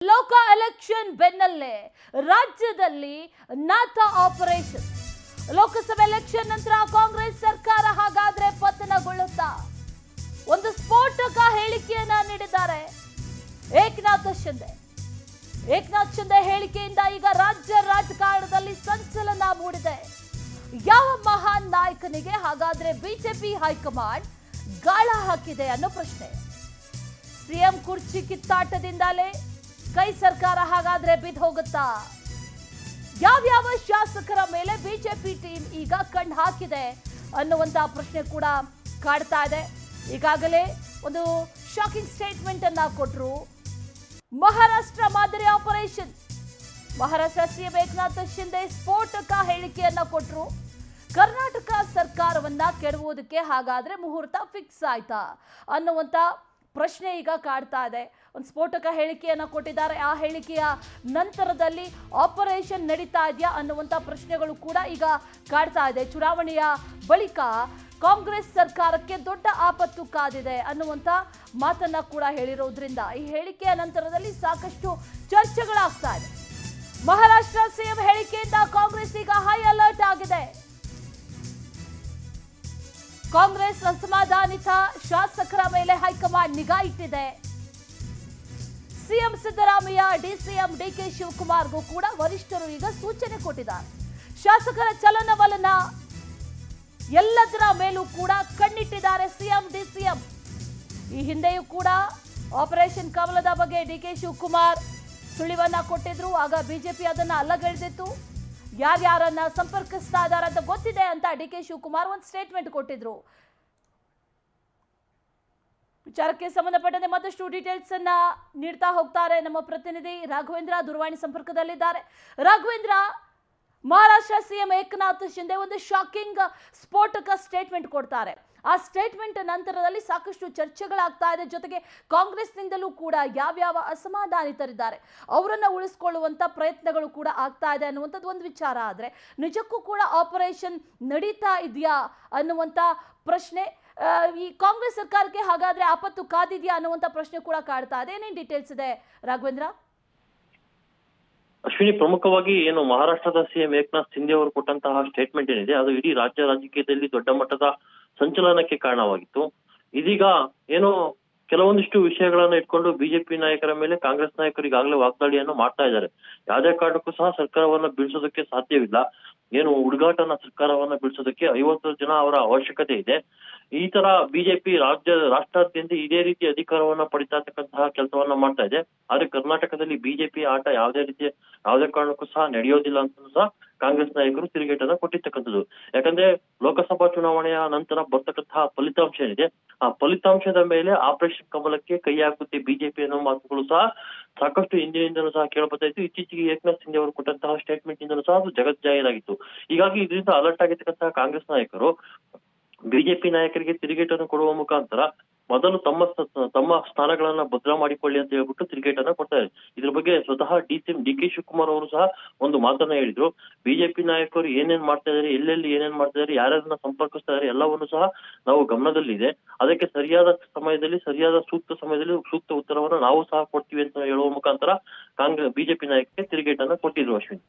ಲೋಕ ಎಲೆಕ್ಷನ್ ಬೆನ್ನಲ್ಲೇ ರಾಜ್ಯದಲ್ಲಿ ನಾಥ ಆಪರೇಷನ್. ಲೋಕಸಭೆ ಎಲೆಕ್ಷನ್ ನಂತರ ಕಾಂಗ್ರೆಸ್ ಸರ್ಕಾರ ಹಾಗಾದ್ರೆ ಪತನಗೊಳ್ಳುತ್ತಾ? ಒಂದು ಸ್ಫೋಟಕ ಹೇಳಿಕೆಯನ್ನ ನೀಡಿದ್ದಾರೆ ಏಕನಾಥ್ ಶಿಂದೆ. ಏಕನಾಥ್ ಶಿಂದೆ ಹೇಳಿಕೆಯಿಂದ ಈಗ ರಾಜ್ಯ ರಾಜಕಾರಣದಲ್ಲಿ ಸಂಚಲನ ಮೂಡಿದೆ. ಯಾವ ಮಹಾನ್ ನಾಯಕನಿಗೆ ಹಾಗಾದ್ರೆ ಬಿಜೆಪಿ ಹೈಕಮಾಂಡ್ ಗಾಳ ಹಾಕಿದೆ ಅನ್ನೋ ಪ್ರಶ್ನೆ. ಸಿಎಂ ಕುರ್ಚಿ ಕಿತ್ತಾಟದಿಂದಲೇ ಕೈ ಸರ್ಕಾರ ಹಾಗಾದ್ರೆ ಬಿದ್ದು ಹೋಗುತ್ತಾ? ಯಾವ್ಯಾವ ಶಾಸಕರ ಮೇಲೆ ಬಿಜೆಪಿ ಟೀಮ್ ಈಗ ಕಣ್ಣು ಹಾಕಿದೆ ಅನ್ನುವಂತ ಪ್ರಶ್ನೆ ಕೂಡ ಕಾಡ್ತಾ ಇದೆ. ಈಗಾಗಲೇ ಒಂದು ಶಾಕಿಂಗ್ ಸ್ಟೇಟ್ಮೆಂಟ್ ಅನ್ನ ಕೊಟ್ಟರು. ಮಹಾರಾಷ್ಟ್ರ ಮಾದರಿ ಆಪರೇಷನ್. ಮಹಾರಾಷ್ಟ್ರ ಸಿಎಂ ಏಕನಾಥ್ ಶಿಂದೆ ಸ್ಫೋಟಕ ಹೇಳಿಕೆಯನ್ನ ಕೊಟ್ಟರು. ಕರ್ನಾಟಕ ಸರ್ಕಾರವನ್ನ ಕೆಡವುವುದಕ್ಕೆ ಹಾಗಾದ್ರೆ ಮುಹೂರ್ತ ಫಿಕ್ಸ್ ಆಯ್ತಾ ಅನ್ನುವಂತ ಪ್ರಶ್ನೆ ಈಗ ಕಾಡ್ತಾ ಇದೆ. ಒಂದು ಸ್ಫೋಟಕ ಹೇಳಿಕೆಯನ್ನ ಕೊಟ್ಟಿದ್ದಾರೆ. ಆ ಹೇಳಿಕೆಯ ನಂತರದಲ್ಲಿ ಆಪರೇಷನ್ ನಡೀತಾ ಇದೆಯಾ ಅನ್ನುವಂಥ ಪ್ರಶ್ನೆಗಳು ಕೂಡ ಈಗ ಕಾಡ್ತಾ ಇದೆ. ಚುನಾವಣೆಯ ಬಳಿಕ ಕಾಂಗ್ರೆಸ್ ಸರ್ಕಾರಕ್ಕೆ ದೊಡ್ಡ ಆಪತ್ತು ಕಾದಿದೆ ಅನ್ನುವಂಥ ಮಾತನ್ನ ಕೂಡ ಹೇಳಿರೋದ್ರಿಂದ ಈ ಹೇಳಿಕೆಯ ನಂತರದಲ್ಲಿ ಸಾಕಷ್ಟು ಚರ್ಚೆಗಳಾಗ್ತಾ ಇದೆ. ಮಹಾರಾಷ್ಟ್ರ ಸಿಎಂ ಹೇಳಿಕೆಯಿಂದ ಕಾಂಗ್ರೆಸ್ ಈಗ ಹೈ ಅಲರ್ಟ್ ಆಗಿದೆ. ಕಾಂಗ್ರೆಸ್ ಅಸಮಾಧಾನಿತ ಶಾಸಕರ ಮೇಲೆ ಹೈಕಮಾಂಡ್ ನಿಗಾ ಇಟ್ಟಿದೆ. ಸಿಎಂ ಸಿದ್ದರಾಮಯ್ಯ, ಡಿಸಿಎಂ ಡಿಕೆ ಶಿವಕುಮಾರ್ಗೂ ಕೂಡ ವರಿಷ್ಠರು ಈಗ ಸೂಚನೆ ಕೊಟ್ಟಿದ್ದಾರೆ. ಶಾಸಕರ ಚಲನವಲನ ಎಲ್ಲದರ ಮೇಲೂ ಕೂಡ ಕಣ್ಣಿಟ್ಟಿದ್ದಾರೆ ಸಿಎಂ ಡಿಸಿಎಂ. ಈ ಹಿಂದೆಯೂ ಕೂಡ ಆಪರೇಷನ್ ಕಮಲದ ಬಗ್ಗೆ ಡಿಕೆ ಶಿವಕುಮಾರ್ ಸುಳಿವನ್ನ ಕೊಟ್ಟಿದ್ರು. ಆಗ ಬಿಜೆಪಿ ಅದನ್ನ ಅಲ್ಲಗಳೆದಿತ್ತು. ಯಾರ್ಯಾರನ್ನ ಸಂಪರ್ಕಿಸ್ತಾ ಇದ್ದಾರೆ ಅಂತ ಗೊತ್ತಿದೆ ಅಂತ ಡಿಕೆ ಶಿವಕುಮಾರ್ ಒಂದು ಸ್ಟೇಟ್ಮೆಂಟ್ ಕೊಟ್ಟಿದ್ರು. ವಿಚಾರಕ್ಕೆ ಸಂಬಂಧಪಟ್ಟಂತೆ ಮತ್ತಷ್ಟು ಡೀಟೇಲ್ಸ್ ಅನ್ನ ನೀಡ್ತಾ ಹೋಗ್ತಾರೆ ನಮ್ಮ ಪ್ರತಿನಿಧಿ ರಾಘವೇಂದ್ರ ದೂರವಾಣಿ ಸಂಪರ್ಕದಲ್ಲಿದ್ದಾರೆ. ರಾಘವೇಂದ್ರ, ಮಹಾರಾಷ್ಟ್ರ ಸಿಎಂ ಏಕನಾಥ್ ಶಿಂದೆ ಒಂದು ಶಾಕಿಂಗ್ ಸ್ಫೋಟಕ ಸ್ಟೇಟ್ಮೆಂಟ್ ಕೊಡ್ತಾರೆ. ಆ ಸ್ಟೇಟ್ಮೆಂಟ್ ನಂತರದಲ್ಲಿ ಸಾಕಷ್ಟು ಚರ್ಚೆಗಳಾಗ್ತಾ ಇದೆ. ಜೊತೆಗೆ ಕಾಂಗ್ರೆಸ್ನಿಂದಲೂ ಕೂಡ ಯಾವ್ಯಾವ ಅಸಮಾಧಾನಿತರಿದ್ದಾರೆ ಅವರನ್ನ ಉಳಿಸ್ಕೊಳ್ಳುವಂತ ಪ್ರಯತ್ನಗಳು ಕೂಡ ಆಗ್ತಾ ಇದೆ ಅನ್ನುವಂಥದ್ದು ಒಂದು ವಿಚಾರ. ಆದ್ರೆ ನಿಜಕ್ಕೂ ಕೂಡ ಆಪರೇಷನ್ ನಡೀತಾ ಇದೆಯಾ ಅನ್ನುವಂತ ಪ್ರಶ್ನೆ, ಈ ಕಾಂಗ್ರೆಸ್ ಸರ್ಕಾರಕ್ಕೆ ಹಾಗಾದ್ರೆ ಆಪತ್ತು ಕಾದಿದೆಯಾ ಅನ್ನುವಂತ ಪ್ರಶ್ನೆ ಕೂಡ ಕಾಡ್ತಾ ಇದೆ. ಏನೇನು ಡೀಟೇಲ್ಸ್ ಇದೆ ರಾಘವೇಂದ್ರ? ಅಶ್ವಿನಿ, ಪ್ರಮುಖವಾಗಿ ಏನು ಮಹಾರಾಷ್ಟ್ರದ ಸಿಎಂ ಏಕನಾಥ್ ಶಿಂದೆ ಅವರು ಕೊಟ್ಟಂತಹ ಸ್ಟೇಟ್ಮೆಂಟ್ ಏನಿದೆ ಅದು ಇಡೀ ರಾಜ್ಯ ರಾಜಕೀಯದಲ್ಲಿ ದೊಡ್ಡ ಮಟ್ಟದ ಸಂಚಲನಕ್ಕೆ ಕಾರಣವಾಗಿತ್ತು. ಇದೀಗ ಏನು ಕೆಲವೊಂದಿಷ್ಟು ವಿಷಯಗಳನ್ನ ಇಟ್ಕೊಂಡು ಬಿಜೆಪಿ ನಾಯಕರ ಮೇಲೆ ಕಾಂಗ್ರೆಸ್ ನಾಯಕರು ಈಗಾಗಲೇ ವಾಗ್ದಾಳಿಯನ್ನು ಮಾಡ್ತಾ ಇದ್ದಾರೆ. ಯಾವುದೇ ಕಾರಣಕ್ಕೂ ಸಹ ಸರ್ಕಾರವನ್ನ ಬೀಳಿಸೋದಕ್ಕೆ ಸಾಧ್ಯವಿಲ್ಲ. ಏನು ಹುಡುಗಾಟನ ಸರ್ಕಾರವನ್ನ ಬೀಳಿಸೋದಕ್ಕೆ 50 ಜನ ಅವರ ಅವಶ್ಯಕತೆ ಇದೆ. ಈ ತರ ಬಿಜೆಪಿ ರಾಷ್ಟ್ರಾದ್ಯಂತ ಇದೇ ರೀತಿ ಅಧಿಕಾರವನ್ನ ಪಡಿತಾ ಇರ್ತಕ್ಕಂತಹ ಕೆಲಸವನ್ನ ಮಾಡ್ತಾ ಇದೆ. ಆದ್ರೆ ಕರ್ನಾಟಕದಲ್ಲಿ ಬಿಜೆಪಿ ಆಟ ಯಾವುದೇ ಕಾರಣಕ್ಕೂ ಸಹ ನಡೆಯೋದಿಲ್ಲ ಅಂತ ಸಹ ಕಾಂಗ್ರೆಸ್ ನಾಯಕರು ತಿರುಗೇಟನ್ನ ಕೊಟ್ಟಿರ್ತಕ್ಕಂಥದ್ದು. ಯಾಕಂದ್ರೆ ಲೋಕಸಭಾ ಚುನಾವಣೆಯ ನಂತರ ಬರ್ತಕ್ಕಂತಹ ಫಲಿತಾಂಶ ಏನಿದೆ ಆ ಫಲಿತಾಂಶದ ಮೇಲೆ ಆಪರೇಷನ್ ಕಮಲಕ್ಕೆ ಕೈ ಹಾಕುತ್ತೆ ಬಿಜೆಪಿ ಅನ್ನೋ ಮಾತುಗಳು ಸಹ ಸಾಕಷ್ಟು ಹಿಂದಿನಿಂದಲೂ ಸಹ ಕೇಳಬರ್ತಾ ಇತ್ತು. ಇತ್ತೀಚೆಗೆ ಏಕನಾಥ್ ಶಿಂದೆ ಅವರು ಕೊಟ್ಟಂತಹ ಸ್ಟೇಟ್ಮೆಂಟ್ ಇಂದಲೂ ಸಹ ಅದು ಜಗಜ್ಜಾಹೀರಾಗಿತ್ತು. ಹೀಗಾಗಿ ಇದರಿಂದ ಅಲರ್ಟ್ ಆಗಿರ್ತಕ್ಕಂತಹ ಕಾಂಗ್ರೆಸ್ ನಾಯಕರು ಬಿಜೆಪಿ ನಾಯಕರಿಗೆ ತಿರುಗೇಟನ್ನು ಕೊಡುವ ಮುಖಾಂತರ ಮೊದಲು ತಮ್ಮ ಸ್ಥಾನಗಳನ್ನ ಭದ್ರ ಮಾಡಿಕೊಳ್ಳಿ ಅಂತ ಹೇಳ್ಬಿಟ್ಟು ತಿರುಗೇಟನ್ನ ಕೊಡ್ತಾರೆ. ಇದ್ರ ಬಗ್ಗೆ ಸ್ವತಃ ಡಿಸಿಎಂ ಡಿಕೆ ಶಿವಕುಮಾರ್ ಅವರು ಸಹ ಒಂದು ಮಾತನ್ನ ಹೇಳಿದ್ರು. ಬಿಜೆಪಿ ನಾಯಕರು ಏನೇನ್ ಮಾಡ್ತಾ ಇದಾರೆ, ಎಲ್ಲೆಲ್ಲಿ ಏನೇನ್ ಮಾಡ್ತಾ ಇದಾರೆ, ಯಾರ್ಯಾರನ್ನ ಸಂಪರ್ಕಿಸ್ತಾ ಇದಾರೆ ಎಲ್ಲವನ್ನು ಸಹ ನಾವು ಗಮನದಲ್ಲಿದೆ. ಅದಕ್ಕೆ ಸರಿಯಾದ ಸಮಯದಲ್ಲಿ ಸೂಕ್ತ ಸಮಯದಲ್ಲಿ ಸೂಕ್ತ ಉತ್ತರವನ್ನ ನಾವು ಸಹ ಕೊಡ್ತೀವಿ ಅಂತ ಹೇಳುವ ಮುಖಾಂತರ ಬಿಜೆಪಿ ನಾಯಕರಿಗೆ ತಿರುಗೇಟನ್ನ ಕೊಟ್ಟಿದ್ರು. ಅಶ್ವಿನಿ.